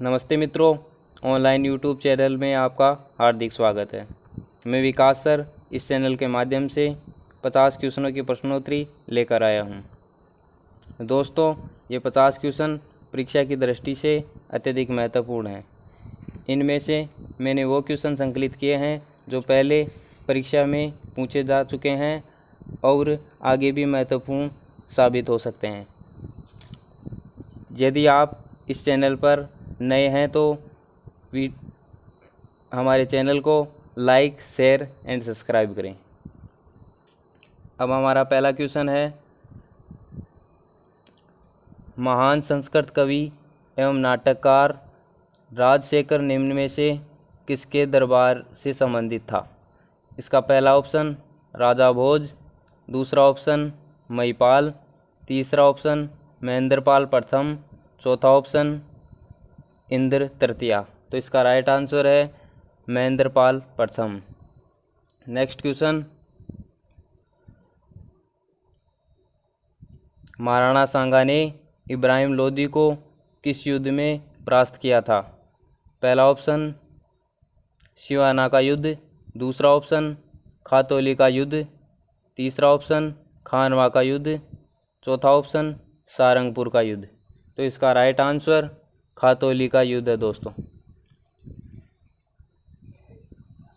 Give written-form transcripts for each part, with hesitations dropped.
नमस्ते मित्रों, online YouTube channel में आपका हार्दिक स्वागत है। मैं विकास सर इस चैनल के माध्यम से 50 क्वेश्चनों की प्रश्नोत्तरी लेकर आया हूं। दोस्तों, ये 50 क्वेश्चन परीक्षा की दृष्टि से अत्यधिक महत्वपूर्ण हैं। इनमें से मैंने वो क्वेश्चन संकलित किए हैं जो पहले परीक्षा में पूछे जा चुके हैं और आगे भी महत्वपूर्ण साबित हो सकते हैं। यदि आप इस चैनल पर नए हैं तो हमारे चैनल को लाइक, शेयर एंड सब्सक्राइब करें। अब हमारा पहला क्वेश्चन है, महान संस्कृत कवि एवं नाटककार राजशेखर निम्न में से किसके दरबार से संबंधित था? इसका पहला ऑप्शन राजा भोज, दूसरा ऑप्शन महिपाल, तीसरा ऑप्शन महेंद्रपाल प्रथम, चौथा ऑप्शन इंद्र तृतीया। तो इसका राइट आंसर है महेंद्रपाल प्रथम। नेक्स्ट क्वेश्चन, महाराणा सांगा ने इब्राहिम लोदी को किस युद्ध में परास्त किया था? पहला ऑप्शन सिवाना का युद्ध, दूसरा ऑप्शन खातौली का युद्ध, तीसरा ऑप्शन खानवा का युद्ध, चौथा ऑप्शन सारंगपुर का युद्ध। तो इसका राइट आंसर खातौली का युद्ध है दोस्तों।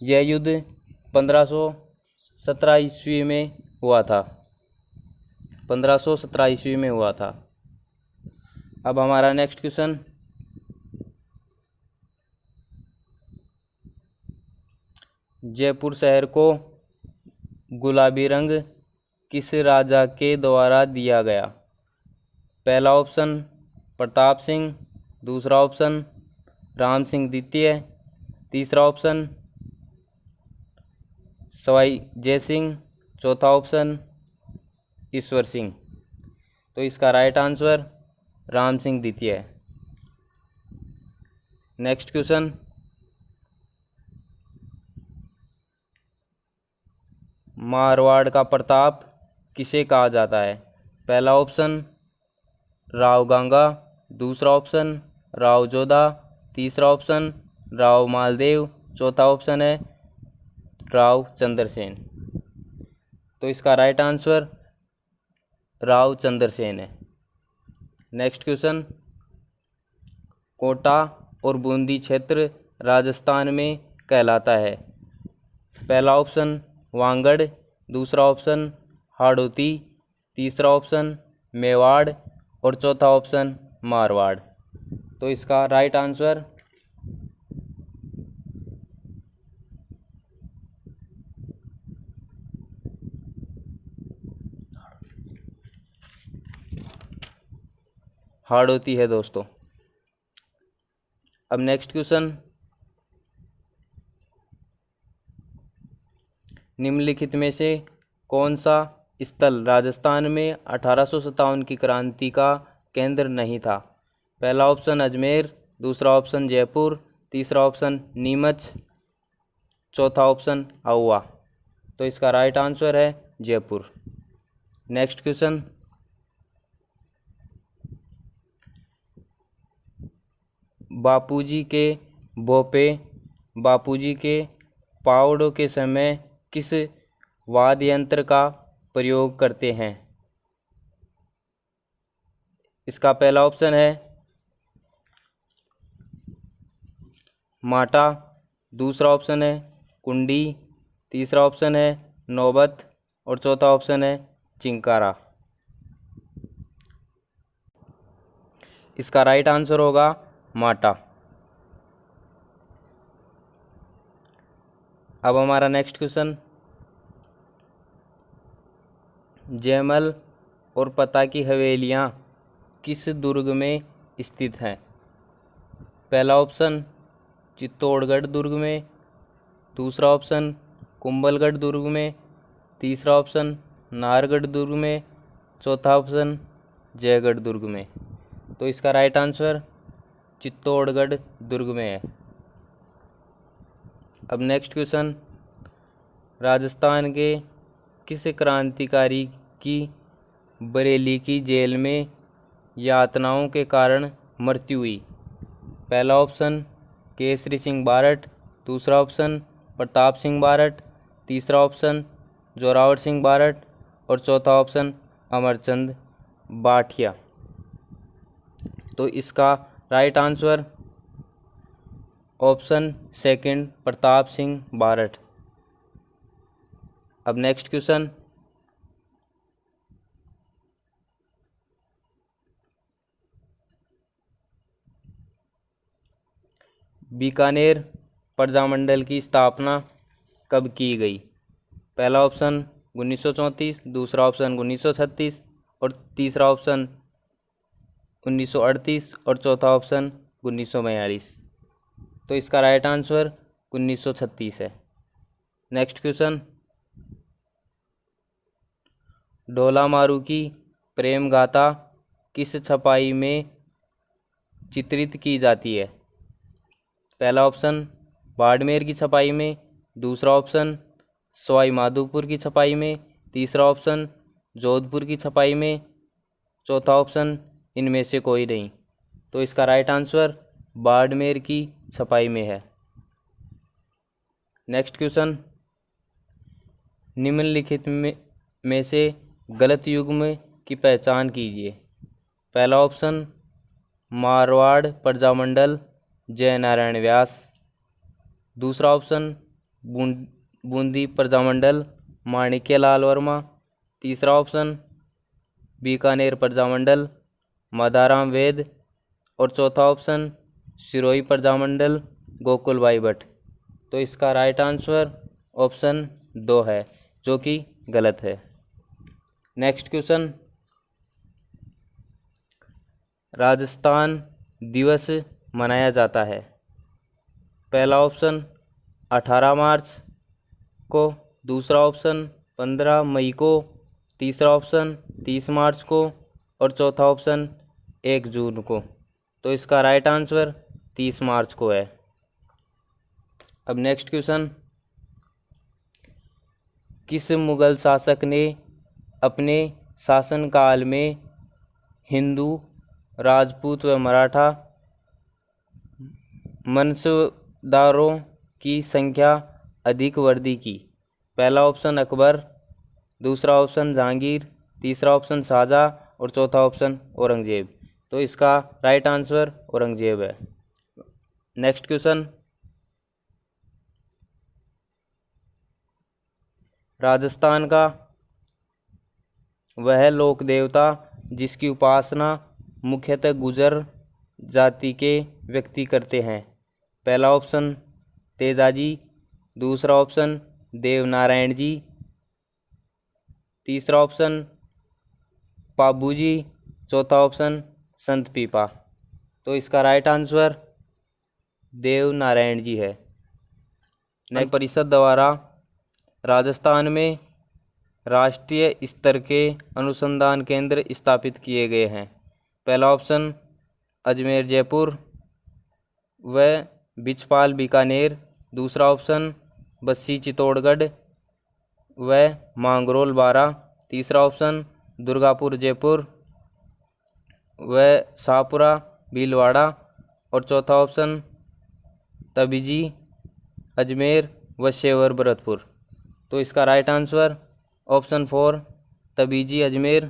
यह युद्ध 1517 ईस्वी में हुआ था। 1517 ईस्वी में हुआ था। अब हमारा नेक्स्ट क्वेश्चन, जयपुर शहर को गुलाबी रंग किस राजा के द्वारा दिया गया? पहला ऑप्शन प्रताप सिंह, दूसरा ऑप्शन राम सिंह द्वितीय, तीसरा ऑप्शन सवाई जय सिंह, चौथा ऑप्शन ईश्वर सिंह। तो इसका राइट आंसर राम सिंह द्वितीय है। नेक्स्ट क्वेश्चन, मारवाड़ का प्रताप किसे कहा जाता है? पहला ऑप्शन राव गंगा, दूसरा ऑप्शन राव जोधा, तीसरा ऑप्शन राव मालदेव, चौथा ऑप्शन है राव चंद्रसेन। तो इसका राइट आंसर राव चंद्रसेन है। नेक्स्ट क्वेश्चन, कोटा और बूंदी क्षेत्र राजस्थान में कहलाता है? पहला ऑप्शन वांगड़, दूसरा ऑप्शन हाड़ौती, तीसरा ऑप्शन मेवाड़ और चौथा ऑप्शन मारवाड़। तो इसका राइट आंसर हाड़ौती है दोस्तों। अब नेक्स्ट क्वेश्चन, निम्नलिखित में से कौन सा स्थल राजस्थान में 1857 की क्रांति का केंद्र नहीं था? पहला ऑप्शन अजमेर, दूसरा ऑप्शन जयपुर, तीसरा ऑप्शन नीमच, चौथा ऑप्शन आहुआ। तो इसका राइट आंसर है जयपुर। नेक्स्ट क्वेश्चन, बापूजी के भोपे बापूजी के पावड़ों के समय किस वाद्य यंत्र का प्रयोग करते हैं? इसका पहला ऑप्शन है माटा, दूसरा ऑप्शन है कुंडी, तीसरा ऑप्शन है नौबत और चौथा ऑप्शन है चिंकारा। इसका राइट आंसर होगा माटा। अब हमारा नेक्स्ट क्वेश्चन, जयमल और पता की हवेलियाँ किस दुर्ग में स्थित हैं? पहला ऑप्शन चित्तौड़गढ़ दुर्ग में, दूसरा ऑप्शन कुंभलगढ़ दुर्ग में, तीसरा ऑप्शन नाहरगढ़ दुर्ग में, चौथा ऑप्शन जयगढ़ दुर्ग में। तो इसका राइट आंसर चित्तौड़गढ़ दुर्ग में है। अब नेक्स्ट क्वेश्चन, राजस्थान के किस क्रांतिकारी की बरेली की जेल में यातनाओं के कारण मृत्यु हुई? पहला ऑप्शन केसरी सिंह बारट, दूसरा ऑप्शन प्रताप सिंह बारट, तीसरा ऑप्शन जोरावर सिंह बारट और चौथा ऑप्शन अमरचंद बाठिया। तो इसका right answer option second Pratap Singh Barhat. अब नेक्स्ट क्वेश्चन, बीकानेर प्रजामंडल की स्थापना कब की गई? पहला ऑप्शन 1934, दूसरा ऑप्शन 1936 और तीसरा ऑप्शन 1938 और चौथा ऑप्शन 1942। तो इसका राइट आंसर 1936 है। नेक्स्ट क्वेश्चन, ढोला मारू की प्रेम गाथा किस छपाई में चित्रित की जाती है? पहला ऑप्शन बाड़मेर की छपाई में, दूसरा ऑप्शन सवाई माधोपुर की छपाई में, तीसरा ऑप्शन जोधपुर की छपाई में, चौथा ऑप्शन इनमें से कोई नहीं। तो इसका राइट आंसर बाड़मेर की छपाई में है। नेक्स्ट क्वेश्चन, निम्नलिखित में से गलत युग्म की पहचान कीजिए। पहला ऑप्शन मारवाड़ प्रजामंडल जय नारायण व्यास, दूसरा ऑप्शन बूंदी प्रजामंडल माणिक्यलाल वर्मा, तीसरा ऑप्शन बीकानेर प्रजामंडल मदाराम वेद और चौथा ऑप्शन सिरोही प्रजामंडल गोकुल भाई भट्ट। तो इसका राइट आंसर ऑप्शन 2 है, जो कि गलत है। नेक्स्ट क्वेश्चन, राजस्थान दिवस मनाया जाता है। पहला ऑप्शन 18 मार्च को, दूसरा ऑप्शन 15 मई को, तीसरा ऑप्शन 30 मार्च को और चौथा ऑप्शन 1 जून को। तो इसका राइट आंसर 30 मार्च को है। अब नेक्स्ट क्वेश्चन, किस मुगल शासक ने अपने शासनकाल में हिंदू, राजपूत व मराठा मनसबदारों की संख्या अधिक वृद्धि की? पहला ऑप्शन अकबर, दूसरा ऑप्शन जहांगीर, तीसरा ऑप्शन शाहजहाँ और चौथा ऑप्शन औरंगजेब। तो इसका राइट आंसर औरंगजेब है। नेक्स्ट क्वेश्चन, राजस्थान का वह लोक देवता जिसकी उपासना मुख्यतः गुर्जर जाति के व्यक्ति करते हैं? पहला ऑप्शन तेजाजी, दूसरा ऑप्शन देवनारायण जी, तीसरा ऑप्शन पाबूजी, चौथा ऑप्शन संत पीपा। तो इसका राइट आंसर देवनारायण जी है। नगर परिषद द्वारा राजस्थान में राष्ट्रीय स्तर के अनुसंधान केंद्र स्थापित किए गए हैं। पहला ऑप्शन अजमेर जयपुर व बिचपाल बीकानेर, दूसरा ऑप्शन बस्सी चित्तौड़गढ़ व मांगरोल बारा, तीसरा ऑप्शन दुर्गापुर जयपुर व शाहपुरा भीलवाड़ा और चौथा ऑप्शन तबीजी अजमेर व शेवर भरतपुर। तो इसका right answer option 4 Tabiji Ajmer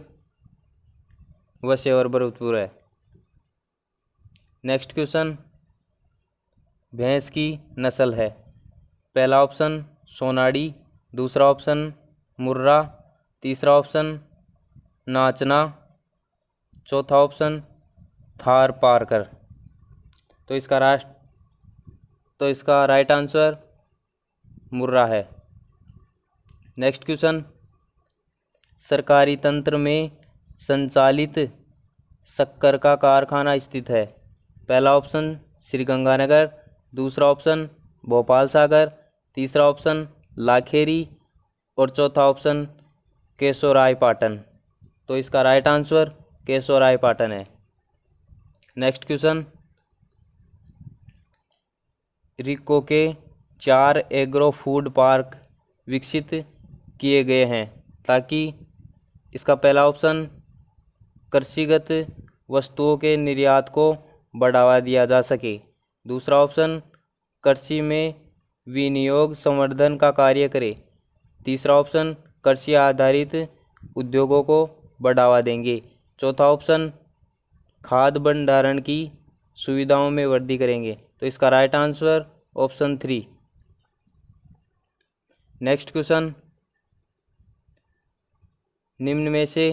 व शेवर भरतपुर है। नेक्स्ट क्वेश्चन, भैंस की नस्ल है। पहला ऑप्शन सोनाड़ी, दूसरा ऑप्शन मुर्रा, तीसरा ऑप्शन नाचना, चौथा ऑप्शन थार पारकर। तो इसका राइट आंसर मुर्रा है। नेक्स्ट क्वेश्चन, सरकारी तंत्र में संचालित शक्कर का कारखाना स्थित है। पहला ऑप्शन श्रीगंगानगर, दूसरा ऑप्शन भोपाल सागर, तीसरा ऑप्शन लाखेरी और चौथा ऑप्शन केशोरायपाटन। तो इसका राइट आंसर केशोरायपाटन है। नेक्स्ट क्वेश्चन, रिको के 4 एग्रो फूड पार्क विकसित किए गए हैं ताकि इसका पहला ऑप्शन कृषिगत वस्तुओं के निर्यात को बढ़ावा दिया जा सके, दूसरा ऑप्शन कृषि में विनियोग संवर्धन का कार्य करे। तीसरा ऑप्शन कृषि आधारित उद्योगों को बढ़ावा देंगे। चौथा ऑप्शन खाद्य भंडारण की सुविधाओं में वृद्धि करेंगे। तो इसका right answer option 3। Next question, निम्न में से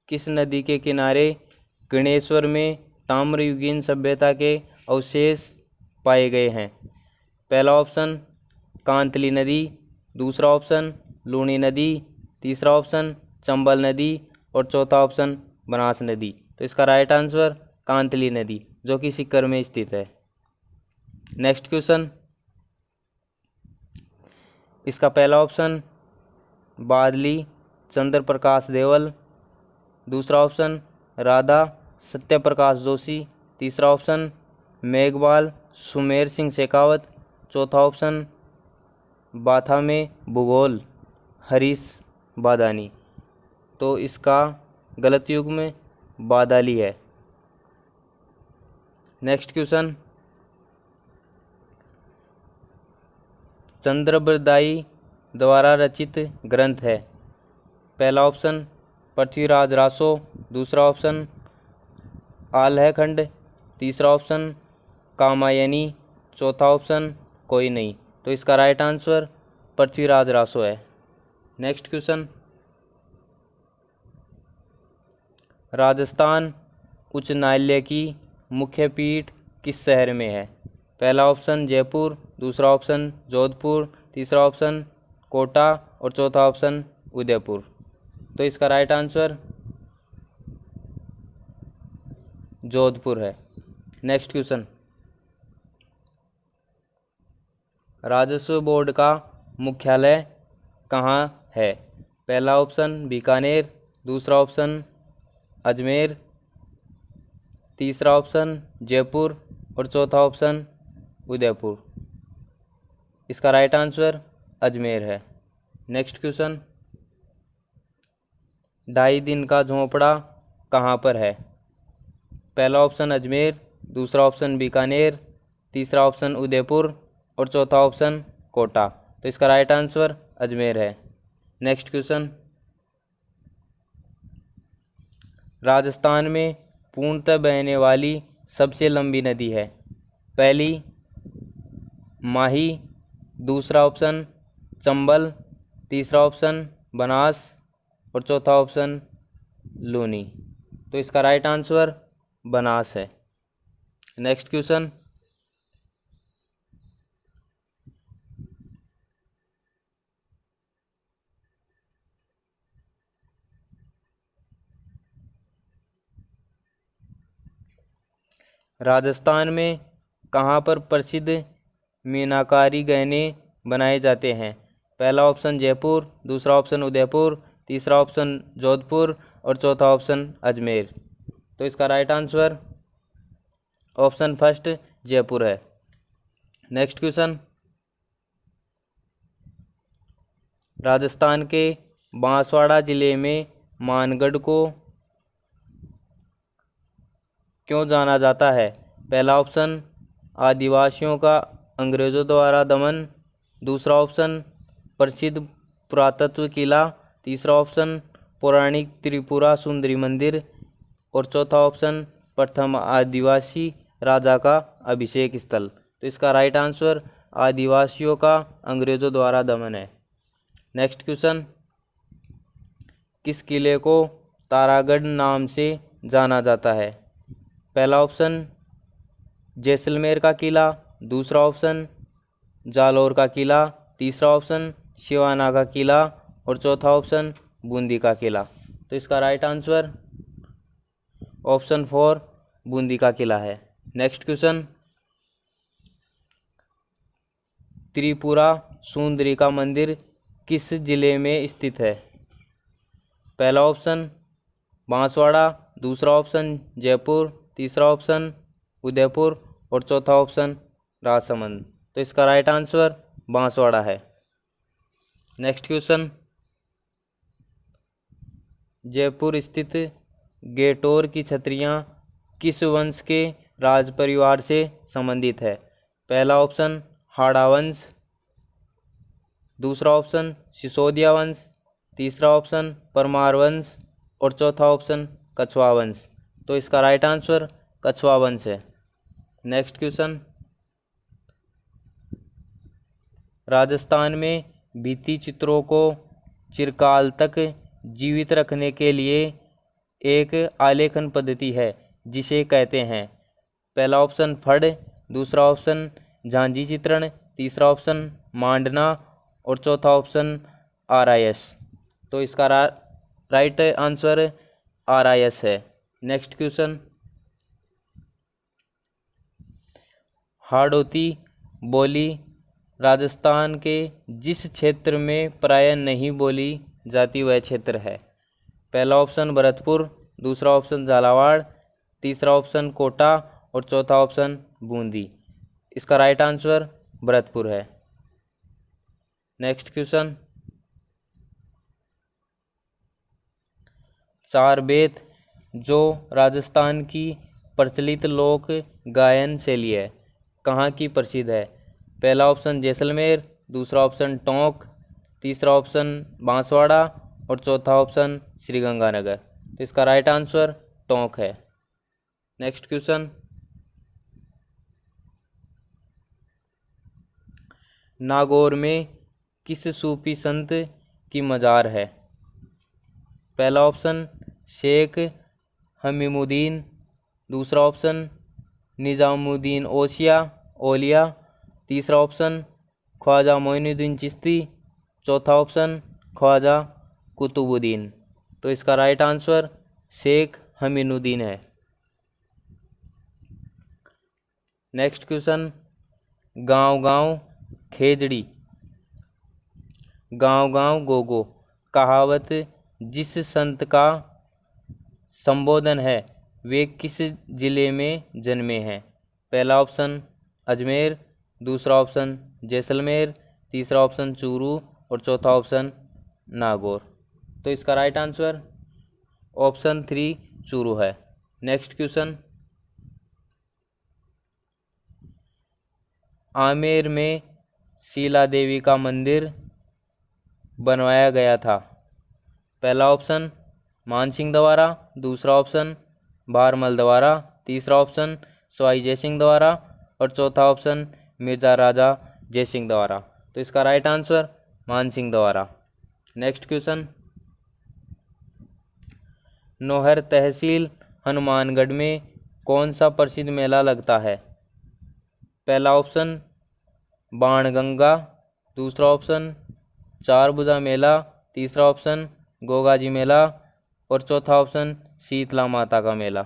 किस नदी के किनारे गणेश्वर में ताम्रयुगीन सभ्यता के अवशेष पाए गए हैं? पहला ऑप्शन कांतली नदी, दूसरा ऑप्शन लूनी नदी, तीसरा ऑप्शन चंबल नदी और चौथा ऑप्शन बनास नदी। तो इसका राइट आंसर कांतली नदी, जो कि सीकर में स्थित है। नेक्स्ट क्वेश्चन, इसका पहला ऑप्शन बादली चंद्र प्रकाश देवल, दूसरा ऑप्शन राधा सत्यप्रकाश जोशी, तीसरा ऑप्शन मेघवाल सुमेर सिंह शेखावत, चौथा ऑप्शन बाथा में भूगोल हरीश बादानी। तो इसका गलत युग में बादाली है। नेक्स्ट क्वेश्चन, चंद्रबरदाई द्वारा रचित ग्रंथ है। पहला ऑप्शन पृथ्वीराज रासो, दूसरा ऑप्शन आल्हखंड, तीसरा ऑप्शन कामायनी, चौथा ऑप्शन कोई नहीं। तो इसका राइट आंसर पृथ्वीराज रासो है। नेक्स्ट क्वेश्चन, राजस्थान उच्च न्यायालय की मुख्य पीठ किस शहर में है? पहला ऑप्शन जयपुर, दूसरा ऑप्शन जोधपुर, तीसरा ऑप्शन कोटा और चौथा ऑप्शन उदयपुर। तो इसका राइट आंसर जोधपुर है। नेक्स्ट क्वेश्चन, राजस्व बोर्ड का मुख्यालय कहाँ है? पहला ऑप्शन बीकानेर, दूसरा ऑप्शन अजमेर, तीसरा ऑप्शन जयपुर और चौथा ऑप्शन उदयपुर। इसका राइट आंसर अजमेर है। नेक्स्ट क्वेश्चन, 2.5 दिन का झोंपड़ा कहाँ पर है? पहला ऑप्शन अजमेर, दूसरा ऑप्शन बीकानेर, तीसरा ऑप्शन उदयपुर और चौथा ऑप्शन कोटा। तो इसका राइट आंसर अजमेर है। नेक्स्ट क्वेश्चन, राजस्थान में पूर्णतः बहने वाली सबसे लंबी नदी है। पहली माही, दूसरा ऑप्शन चंबल, तीसरा ऑप्शन बनास और चौथा ऑप्शन लूनी। तो इसका राइट आंसर बनास है। नेक्स्ट क्वेश्चन, राजस्थान में कहाँ पर प्रसिद्ध मीनाकारी गहने बनाए जाते हैं? पहला ऑप्शन जयपुर, दूसरा ऑप्शन उदयपुर, तीसरा ऑप्शन जोधपुर और चौथा ऑप्शन अजमेर। तो इसका right answer option first Jaipur है। नेक्स्ट क्वेश्चन, राजस्थान के बांसवाड़ा जिले में मानगढ़ को क्यों जाना जाता है? पहला ऑप्शन आदिवासियों का अंग्रेज़ों द्वारा दमन, दूसरा ऑप्शन प्रसिद्ध पुरातत्व किला, तीसरा ऑप्शन पौराणिक त्रिपुरा सुंदरी मंदिर और चौथा ऑप्शन प्रथम आदिवासी राजा का अभिषेक स्थल। तो इसका राइट आंसर आदिवासियों का अंग्रेज़ों द्वारा दमन है। नेक्स्ट क्वेश्चन, किस किले को तारागढ़ नाम से जाना जाता है? पहला ऑप्शन जैसलमेर का किला, दूसरा ऑप्शन जालौर का किला, तीसरा ऑप्शन सिवाना का किला और चौथा ऑप्शन बूंदी का किला। तो इसका राइट आंसर ऑप्शन 4 बूंदी का किला है। नेक्स्ट क्वेश्चन, त्रिपुरा सुंदरी का मंदिर किस जिले में स्थित है? पहला ऑप्शन बांसवाड़ा, दूसरा ऑप्शन जयपुर, तीसरा ऑप्शन उदयपुर और चौथा ऑप्शन राजसमंद। तो इसका राइट आंसर बांसवाड़ा है। नेक्स्ट क्वेश्चन, जयपुर स्थित गेटोर की छतरियाँ किस वंश के राज परिवार से संबंधित है? पहला ऑप्शन हाड़ा वंश, दूसरा ऑप्शन सिसोदिया वंश, तीसरा ऑप्शन परमार वंश और चौथा ऑप्शन कछवा वंश। तो इसका राइट आंसर कछवा वंश है। नेक्स्ट क्वेश्चन, राजस्थान में भित्ति चित्रों को चिरकाल तक जीवित रखने के लिए एक आलेखन पद्धति है जिसे कहते हैं। पहला ऑप्शन फड़, दूसरा ऑप्शन झांझी चित्रण, तीसरा ऑप्शन मांडना और चौथा ऑप्शन RIS। तो इसका राइट आंसर RIS है। नेक्स्ट क्वेश्चन, हाड़ौती बोली राजस्थान के जिस क्षेत्र में प्रायः नहीं बोली जाती वह क्षेत्र है। पहला ऑप्शन भरतपुर, दूसरा ऑप्शन झालावाड़, तीसरा ऑप्शन कोटा और चौथा ऑप्शन बूंदी। इसका राइट आंसर भरतपुर है। नेक्स्ट क्वेश्चन, चार बेत जो राजस्थान की प्रचलित लोक गायन शैली है कहाँ की प्रसिद्ध है। पहला ऑप्शन जैसलमेर, दूसरा ऑप्शन टोंक, तीसरा ऑप्शन बांसवाड़ा और चौथा ऑप्शन श्रीगंगानगर। तो इसका राइट आंसर टोंक है। नेक्स्ट क्वेश्चन, नागौर में किस सूफी संत की मज़ार है। पहला ऑप्शन शेख हमीमुद्दीन, दूसरा ऑप्शन निज़ामुद्दीन ओलिया, तीसरा ऑप्शन ख्वाजा मोइनुद्दीन चिश्ती, चौथा ऑप्शन ख्वाजा कुतुबुद्दीन। तो इसका राइट आंसर शेख हमीमुद्दीन है। नेक्स्ट क्वेश्चन, गांव गांव खेजड़ी गांव गांव गोगो कहावत जिस संत का संबोधन है वे किस जिले में जन्मे हैं। पहला ऑप्शन अजमेर, दूसरा ऑप्शन जैसलमेर, तीसरा ऑप्शन चूरू और चौथा ऑप्शन नागौर। तो इसका राइट आंसर ऑप्शन 3 चूरू है। नेक्स्ट क्वेश्चन, आमेर में शीला देवी का मंदिर बनवाया गया था। पहला ऑप्शन मानसिंह द्वारा, दूसरा ऑप्शन भारमल द्वारा, तीसरा ऑप्शन सवाई जयसिंह द्वारा और चौथा ऑप्शन मिर्जा राजा जयसिंह द्वारा। तो इसका राइट आंसर मानसिंह द्वारा। नेक्स्ट क्वेश्चन, नौहर तहसील हनुमानगढ़ में कौन सा प्रसिद्ध मेला लगता है। पहला ऑप्शन बाणगंगा, दूसरा ऑप्शन चारभुजा मेला, तीसरा ऑप्शन गोगाजी मेला और चौथा ऑप्शन शीतला माता का मेला।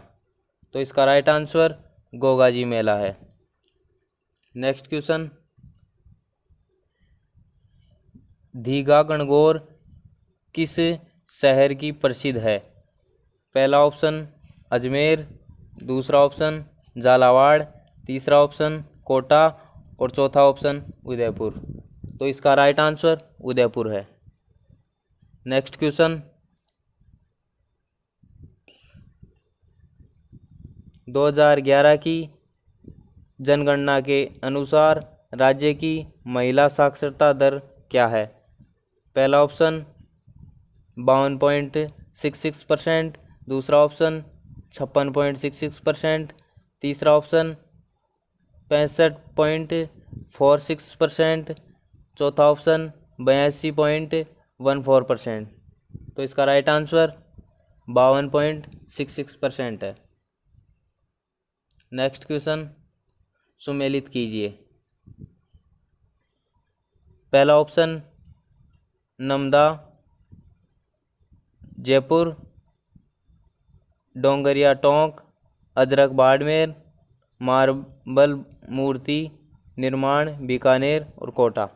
तो इसका राइट आंसर गोगाजी मेला है। नेक्स्ट क्वेश्चन, दीघा गणगौर किस शहर की प्रसिद्ध है। पहला ऑप्शन अजमेर, दूसरा ऑप्शन झालावाड़, तीसरा ऑप्शन कोटा और चौथा ऑप्शन उदयपुर। तो इसका राइट आंसर उदयपुर है। नेक्स्ट क्वेश्चन, 2011 की जनगणना के अनुसार राज्य की महिला साक्षरता दर क्या है। पहला ऑप्शन 52.66%, दूसरा ऑप्शन 56.66%, तीसरा ऑप्शन 65.46%, चौथा ऑप्शन 82.14%। तो इसका राइट आंसर 52.66% है। नेक्स्ट क्वेश्चन सुमेलित कीजिए। पहला ऑप्शन नमदा जयपुर, डोंगरिया टोंक, अजरक बाड़मेर, मार्बल मूर्ति निर्माण बीकानेर और कोटा।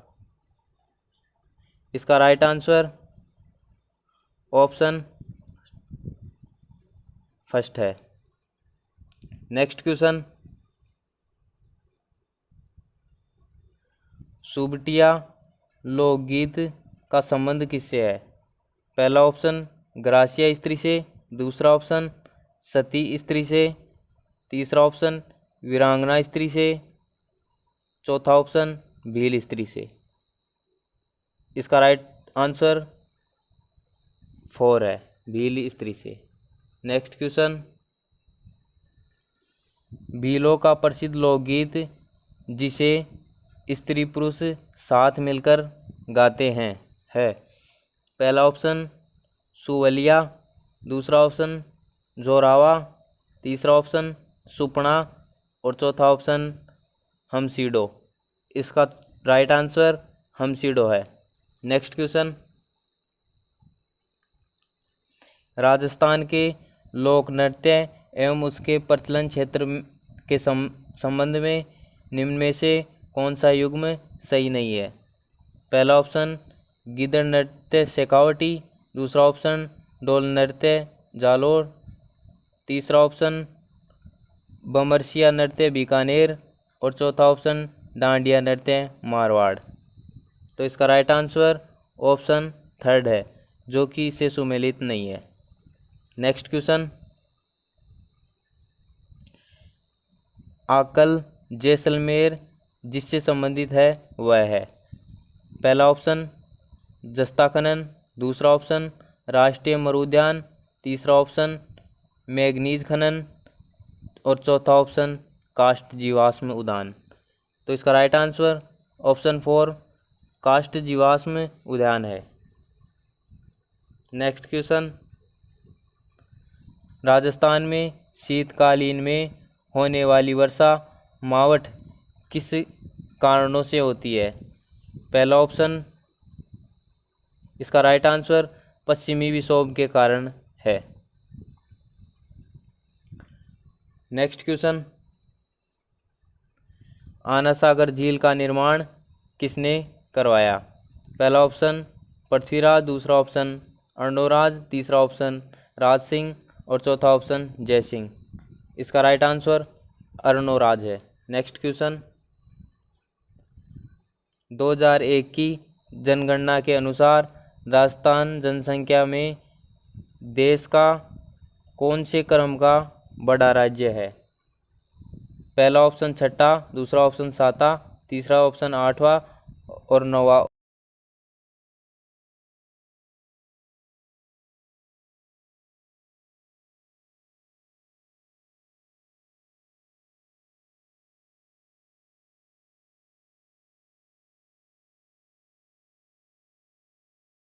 इसका राइट आंसर ऑप्शन फर्स्ट है। नेक्स्ट क्वेश्चन, सुबटिया लोकगीत का संबंध किससे है। पहला ऑप्शन ग्रासिया स्त्री से, दूसरा ऑप्शन सती स्त्री से, तीसरा ऑप्शन वीरांगना स्त्री से चौथा ऑप्शन भील स्त्री से। इसका राइट आंसर 4 है, भील स्त्री से। नेक्स्ट क्वेश्चन, भीलों का प्रसिद्ध लोकगीत जिसे स्त्री पुरुष साथ मिलकर गाते हैं है। पहला ऑप्शन सुवलिया, दूसरा ऑप्शन जोरावा, तीसरा ऑप्शन सुपना और चौथा ऑप्शन हमसीडो। इसका राइट आंसर हमसीडो है। नेक्स्ट क्वेश्चन, राजस्थान के लोक नृत्य एवं उसके प्रचलन क्षेत्र के संबंध में निम्न में से कौन सा युग्म सही नहीं है। पहला ऑप्शन गिद्ध नृत्य शेखावटी, दूसरा ऑप्शन डोल नृत्य जालोर, तीसरा ऑप्शन बमरसिया नृत्य बीकानेर और चौथा ऑप्शन डांडिया नृत्य मारवाड़। तो इसका राइट आंसर ऑप्शन 3 है, जो कि इससे सुमेलित नहीं है। नेक्स्ट क्वेश्चन, आकल जैसलमेर जिससे संबंधित है वह है। पहला ऑप्शन जस्ता खनन, दूसरा ऑप्शन राष्ट्रीय मरुद्यान, तीसरा ऑप्शन मैग्नीज खनन और चौथा ऑप्शन काष्ठ जीवाश्म उद्यान। तो इसका राइट आंसर ऑप्शन 4 काष्ठ जीवाश्म उद्यान है। नेक्स्ट क्वेश्चन, राजस्थान में शीतकालीन में होने वाली वर्षा मावठ किस कारणों से होती है। पहला ऑप्शन, इसका राइट आंसर पश्चिमी विक्षोभ के कारण है। नेक्स्ट क्वेश्चन, आना सागर झील का निर्माण किसने करवाया। पहला ऑप्शन पृथ्वीराज, दूसरा ऑप्शन अर्णोराज, तीसरा ऑप्शन राज सिंह और चौथा ऑप्शन जय सिंह। इसका राइट आंसर अर्णोराज है। नेक्स्ट क्वेश्चन, 2001 की जनगणना के अनुसार राजस्थान जनसंख्या में देश का कौन से क्रम का बड़ा राज्य है। पहला ऑप्शन 6, दूसरा ऑप्शन 7, तीसरा ऑप्शन 8वां और 9वां